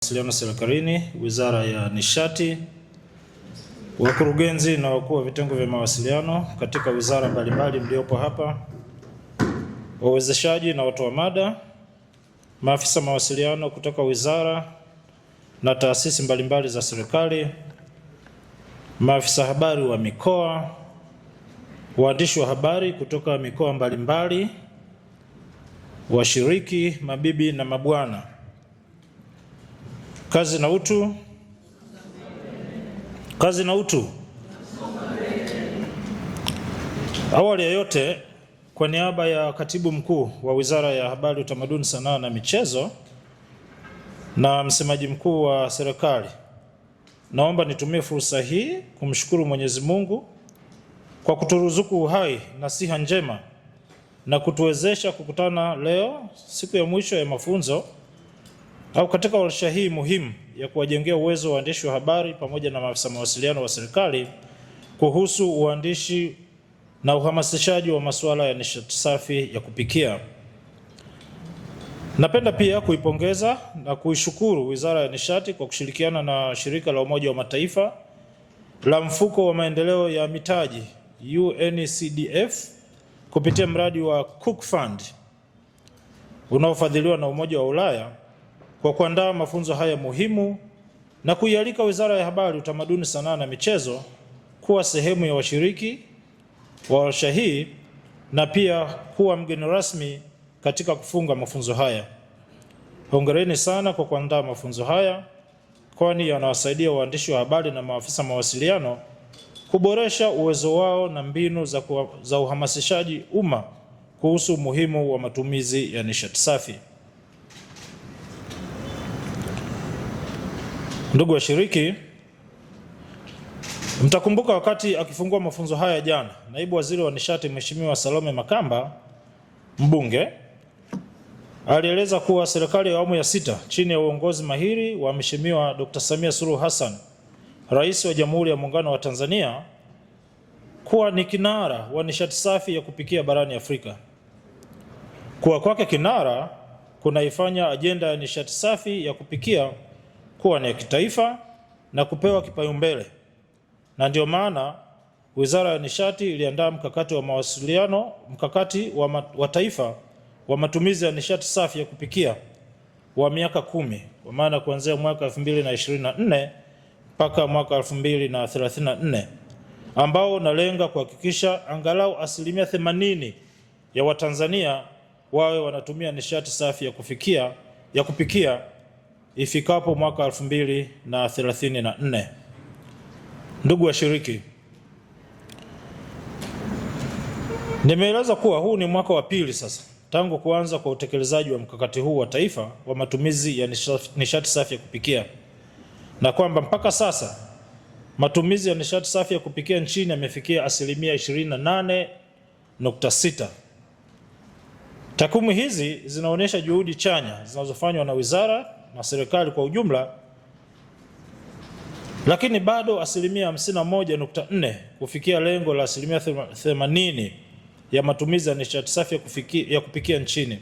Mawasiliano serikalini, Wizara ya Nishati, wakurugenzi na wakuu wa vitengo vya mawasiliano katika wizara mbalimbali mliopo hapa, wawezeshaji na watoa mada, maafisa mawasiliano kutoka wizara na taasisi mbalimbali za serikali, maafisa habari wa mikoa, waandishi wa habari kutoka mikoa mbalimbali, washiriki, mabibi na mabwana. Kazi na utu. Kazi na utu. Awali ya yote, kwa niaba ya Katibu Mkuu wa Wizara ya Habari, Utamaduni, Sanaa na Michezo na Msemaji Mkuu wa Serikali, naomba nitumie fursa hii kumshukuru Mwenyezi Mungu kwa kuturuzuku uhai na siha njema na kutuwezesha kukutana leo, siku ya mwisho ya mafunzo au katika warsha hii muhimu ya kuwajengea uwezo wa waandishi wa habari pamoja na maafisa mawasiliano wa serikali kuhusu uandishi na uhamasishaji wa masuala ya nishati safi ya kupikia. Napenda pia kuipongeza na kuishukuru Wizara ya Nishati kwa kushirikiana na Shirika la Umoja wa Mataifa la Mfuko wa Maendeleo ya Mitaji UNCDF kupitia mradi wa Cook Fund unaofadhiliwa na Umoja wa Ulaya kwa kuandaa mafunzo haya muhimu na kuialika Wizara ya Habari, Utamaduni, Sanaa na Michezo kuwa sehemu ya washiriki wa warsha hii na pia kuwa mgeni rasmi katika kufunga mafunzo haya. Hongereni sana kwa kuandaa mafunzo haya, kwani yanawasaidia waandishi wa habari na maafisa mawasiliano kuboresha uwezo wao na mbinu za uhamasishaji umma kuhusu umuhimu wa matumizi ya nishati safi. Ndugu washiriki, mtakumbuka wakati akifungua mafunzo haya jana, Naibu Waziri wa Nishati Mheshimiwa Salome Makamba, mbunge, alieleza kuwa serikali ya awamu ya 6 chini ya uongozi mahiri wa Mheshimiwa Dr. Samia Suluhu Hassan, Rais wa Jamhuri ya Muungano wa Tanzania, kuwa ni kinara wa nishati safi ya kupikia barani Afrika. Kuwa kwake kinara kunaifanya ajenda ya nishati safi ya kupikia kuwa ni ya kitaifa na kupewa kipaumbele, na ndio maana Wizara ya Nishati iliandaa mkakati wa taifa wa matumizi ya nishati safi ya kupikia wa miaka 10, kwa maana kuanzia mwaka 2024 mpaka mwaka 2034, ambao unalenga kuhakikisha angalau 80% ya Watanzania wawe wanatumia nishati safi ya kupikia ifikapo mwaka 2034. Ndugu washiriki, nimeeleza kuwa huu ni mwaka wa pili sasa tangu kuanza kwa utekelezaji wa mkakati huu wa taifa wa matumizi ya nishati safi ya kupikia, na kwamba mpaka sasa matumizi ya nishati safi ya kupikia nchini yamefikia 28.6%. Takwimu hizi zinaonyesha juhudi chanya zinazofanywa na wizara na serikali kwa ujumla, lakini bado 51.4% kufikia lengo la 80% ya matumizi ya nishati safi ya kupikia nchini.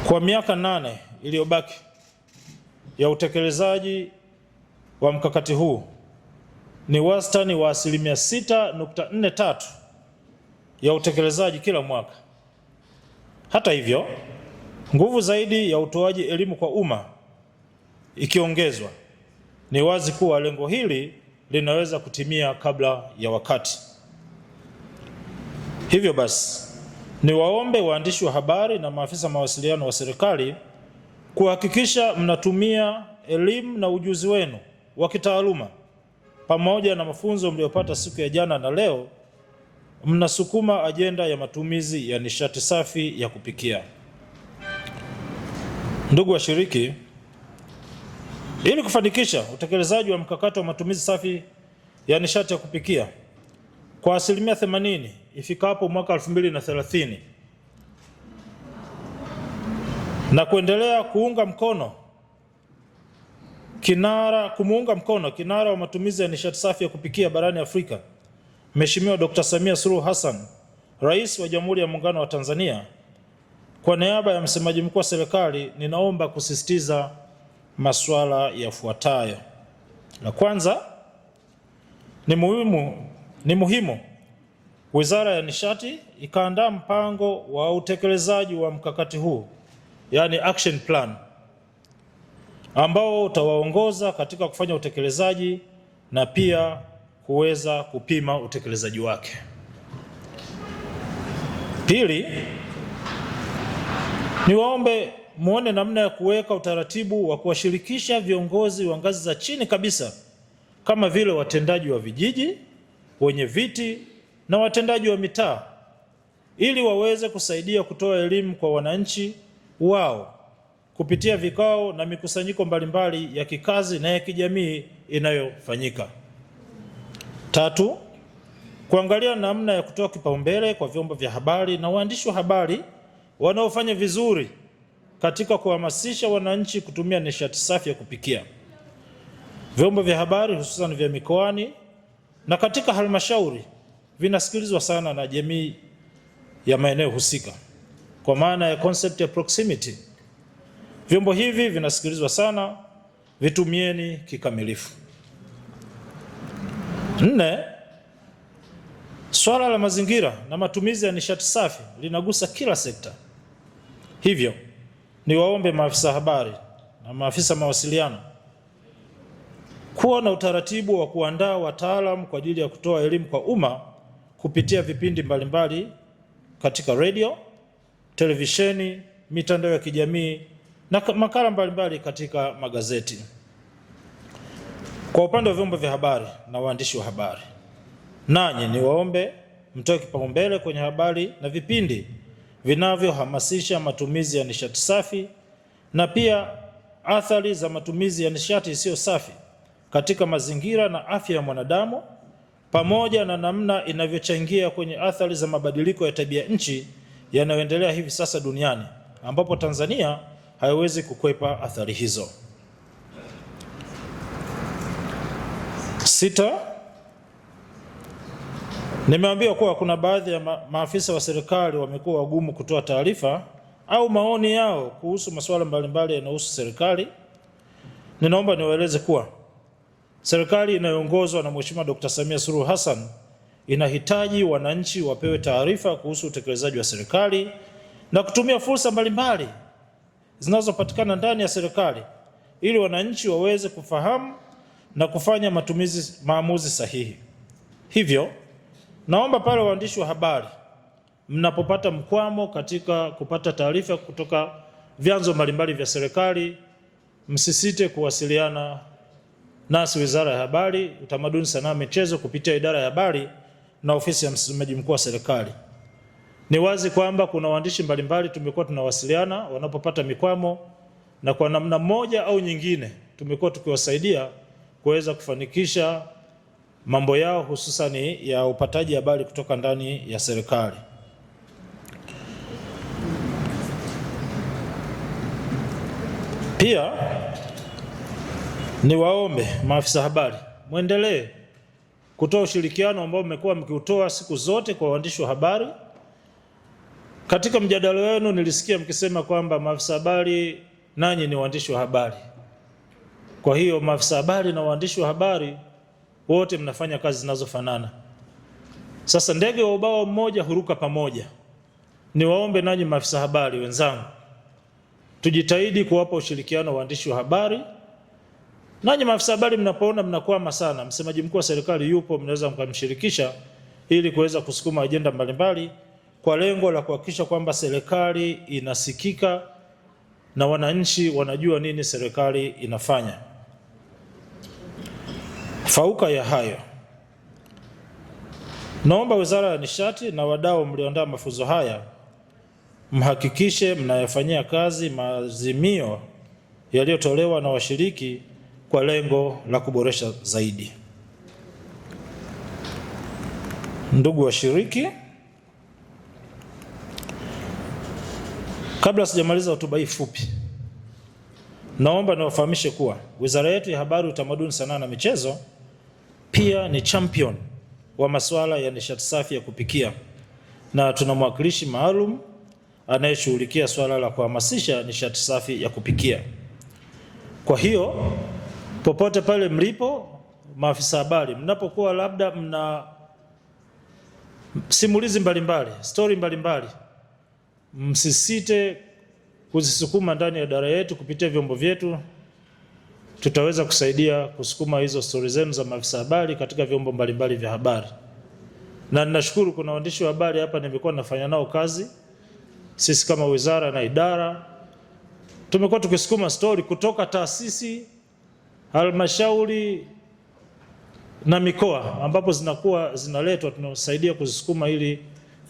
Kwa miaka 8 iliyobaki ya utekelezaji wa mkakati huu ni wastani wa 6.43% ya utekelezaji kila mwaka. Hata hivyo, nguvu zaidi ya utoaji elimu kwa umma ikiongezwa, ni wazi kuwa lengo hili linaweza kutimia kabla ya wakati. Hivyo basi, niwaombe waandishi wa habari na maafisa mawasiliano wa serikali kuhakikisha mnatumia elimu na ujuzi wenu wa kitaaluma pamoja na mafunzo mliopata siku ya jana na leo, mnasukuma ajenda ya matumizi ya nishati safi ya kupikia. Ndugu washiriki, ili kufanikisha utekelezaji wa mkakati wa matumizi safi ya nishati ya kupikia kwa 80% ifikapo mwaka 2030 na kuendelea kumuunga mkono kinara wa matumizi ya nishati safi ya kupikia barani Afrika, Mheshimiwa Dr. Samia Suluhu Hassan, Rais wa Jamhuri ya Muungano wa Tanzania, Kwa niaba ya msemaji mkuu wa serikali, ninaomba kusisitiza masuala yafuatayo. La kwanza, ni muhimu Wizara ya Nishati ikaandaa mpango wa utekelezaji wa mkakati huu, yani action plan, ambao utawaongoza katika kufanya utekelezaji na pia kuweza kupima utekelezaji wake. Pili, niwaombe muone namna ya kuweka utaratibu wa kuwashirikisha viongozi wa ngazi za chini kabisa kama vile watendaji wa vijiji, wenye viti na watendaji wa mitaa, ili waweze kusaidia kutoa elimu kwa wananchi wao kupitia vikao na mikusanyiko mbalimbali ya kikazi na ya kijamii inayofanyika. Tatu, kuangalia namna ya kutoa kipaumbele kwa vyombo vya habari na waandishi wa habari wanaofanya vizuri katika kuhamasisha wananchi kutumia nishati safi ya kupikia. Vyombo vya habari hususan vya mikoani na katika halmashauri vinasikilizwa sana na jamii ya maeneo husika, kwa maana ya concept ya proximity. Vyombo hivi vinasikilizwa sana, vitumieni kikamilifu. Nne, swala la mazingira na matumizi ya nishati safi linagusa kila sekta. Hivyo, niwaombe maafisa habari na maafisa mawasiliano kuwa na utaratibu wa kuandaa wataalamu kwa ajili ya kutoa elimu kwa umma kupitia vipindi mbalimbali katika radio, televisheni, mitandao ya kijamii na makala mbalimbali katika magazeti. Kwa upande wa vyombo vya habari na waandishi wa habari, nanyi niwaombe mtoe kipaumbele kwenye habari na vipindi vinavyohamasisha matumizi ya nishati safi na pia athari za matumizi ya nishati isiyo safi katika mazingira na afya ya mwanadamu, pamoja na namna inavyochangia kwenye athari za mabadiliko ya tabia nchi yanayoendelea hivi sasa duniani, ambapo Tanzania haiwezi kukwepa athari hizo. Sita, nimeambiwa kuwa kuna baadhi ya maafisa wa serikali wamekuwa wagumu kutoa taarifa au maoni yao kuhusu masuala mbalimbali yanayohusu serikali. Ninaomba niwaeleze kuwa serikali inayoongozwa na Mheshimiwa Dr. Samia Suluhu Hassan inahitaji wananchi wapewe taarifa kuhusu utekelezaji wa serikali na kutumia fursa mbalimbali zinazopatikana ndani ya serikali ili wananchi waweze kufahamu na kufanya maamuzi sahihi. Hivyo, naomba pale waandishi wa habari mnapopata mkwamo katika kupata taarifa kutoka vyanzo mbalimbali vya serikali, msisite kuwasiliana nasi Wizara ya Habari, Utamaduni, Sanaa, Michezo kupitia Idara ya Habari na Ofisi ya Msemaji Mkuu wa Serikali. Ni wazi kwamba kuna waandishi mbalimbali tumekuwa tunawasiliana wanapopata mikwamo, na kwa namna moja au nyingine tumekuwa tukiwasaidia kuweza kufanikisha mambo yao, hususani ya upataji habari kutoka ndani ya serikali. Pia niwaombe maafisa habari muendelee kutoa ushirikiano ambao mmekuwa mkiutoa siku zote kwa waandishi wa habari. Katika mjadala wenu nilisikia mkisema kwamba maafisa habari nanyi ni waandishi wa habari. Kwa hiyo maafisa habari na waandishi wa habari wote mnafanya kazi zinazofanana. Sasa ndege wa ubawa mmoja huruka pamoja. Niwaombe nanyi maafisa habari wenzangu, tujitahidi kuwapa ushirikiano waandishi wa habari. Nanyi maafisa habari mnapoona mnakwama sana, msemaji mkuu wa serikali yupo, mnaweza mkamshirikisha ili kuweza kusukuma ajenda mbalimbali kwa lengo la kuhakikisha kwamba serikali inasikika na wananchi wanajua nini serikali inafanya. Fauka ya hayo, naomba Wizara ya Nishati na wadau mlioandaa mafunzo haya mhakikishe mnayafanyia kazi maazimio yaliyotolewa na washiriki kwa lengo la kuboresha zaidi. Ndugu washiriki, kabla sijamaliza hotuba hii fupi, naomba niwafahamishe kuwa wizara yetu ya Habari, Utamaduni, Sanaa na Michezo pia ni champion wa masuala ya nishati safi ya kupikia, na tuna mwakilishi maalum anayeshughulikia swala la kuhamasisha nishati safi ya kupikia. Kwa hiyo popote pale mlipo, maafisa habari, mnapokuwa labda mna simulizi mbalimbali, story mbalimbali, msisite kuzisukuma ndani ya idara yetu kupitia vyombo vyetu. Tutaweza kusaidia kusukuma hizo story zenu za maafisa habari katika vyombo mbalimbali vya habari. Na ninashukuru kuna waandishi wa habari hapa nimekuwa nafanya nao kazi. Sisi kama wizara na idara tumekuwa tukisukuma story kutoka taasisi, halmashauri na mikoa ambapo zinaletwa, tunasaidia kuzisukuma ili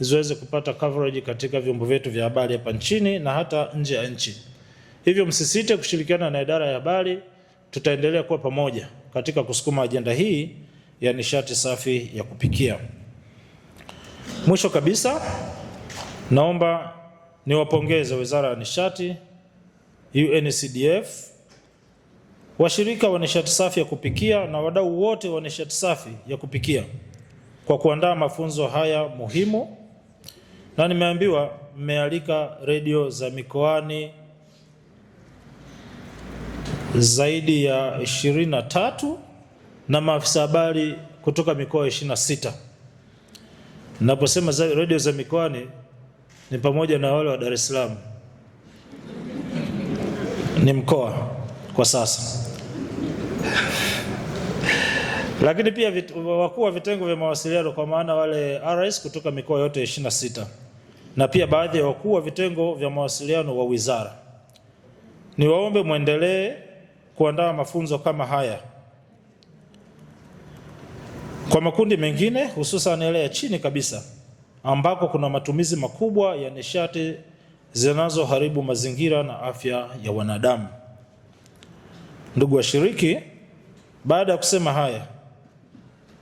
ziweze kupata coverage katika vyombo vyetu vya habari hapa nchini na hata nje ya nchi. Hivyo msisite kushirikiana na idara ya habari, tutaendelea kuwa pamoja katika kusukuma ajenda hii ya nishati safi ya kupikia. Mwisho kabisa, naomba niwapongeze Wizara ya Nishati, UNCDF, washirika wa nishati safi ya kupikia na wadau wote wa nishati safi ya kupikia kwa kuandaa mafunzo haya muhimu. Na nimeambiwa mmealika redio za mikoani zaidi ya 23 na maafisa habari kutoka mikoa 26. Naposema redio za mikoani ni pamoja na wale wa Dar es Salaam, ni mkoa kwa sasa. Lakini pia wakuu wa vitengo vya mawasiliano, kwa maana wale RS kutoka mikoa yote 26, na pia baadhi ya wakuu wa vitengo vya mawasiliano wa wizara. Niwaombe muendelee kuandaa mafunzo kama haya kwa makundi mengine, hususan yale ya chini kabisa ambako kuna matumizi makubwa ya nishati zinazoharibu mazingira na afya ya wanadamu. Ndugu washiriki, baada ya kusema haya,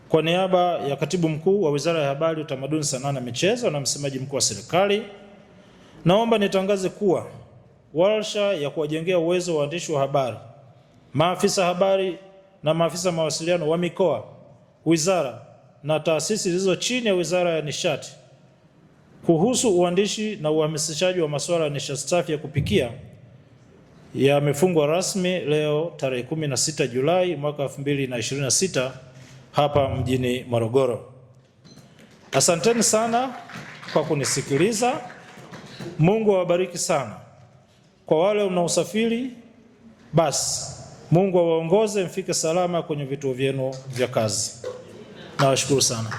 kwa niaba ya Katibu Mkuu wa Wizara ya Habari, Utamaduni, Sanaa na Michezo na Msemaji Mkuu wa Serikali, naomba nitangaze kuwa warsha ya kuwajengea uwezo wa waandishi wa habari, maafisa habari na maafisa mawasiliano wa mikoa, wizara na taasisi zilizo chini ya Wizara ya Nishati kuhusu uandishi na uhamasishaji wa masuala ya nishati safi ya kupikia yamefungwa rasmi leo tarehe 16 Julai mwaka 2026 hapa mjini Morogoro. Asanteni sana kwa kunisikiliza. Mungu awabariki sana. Kwa wale mnaosafiri, basi Mungu awaongoze mfike salama kwenye vituo vyenu vya kazi. Nawashukuru sana.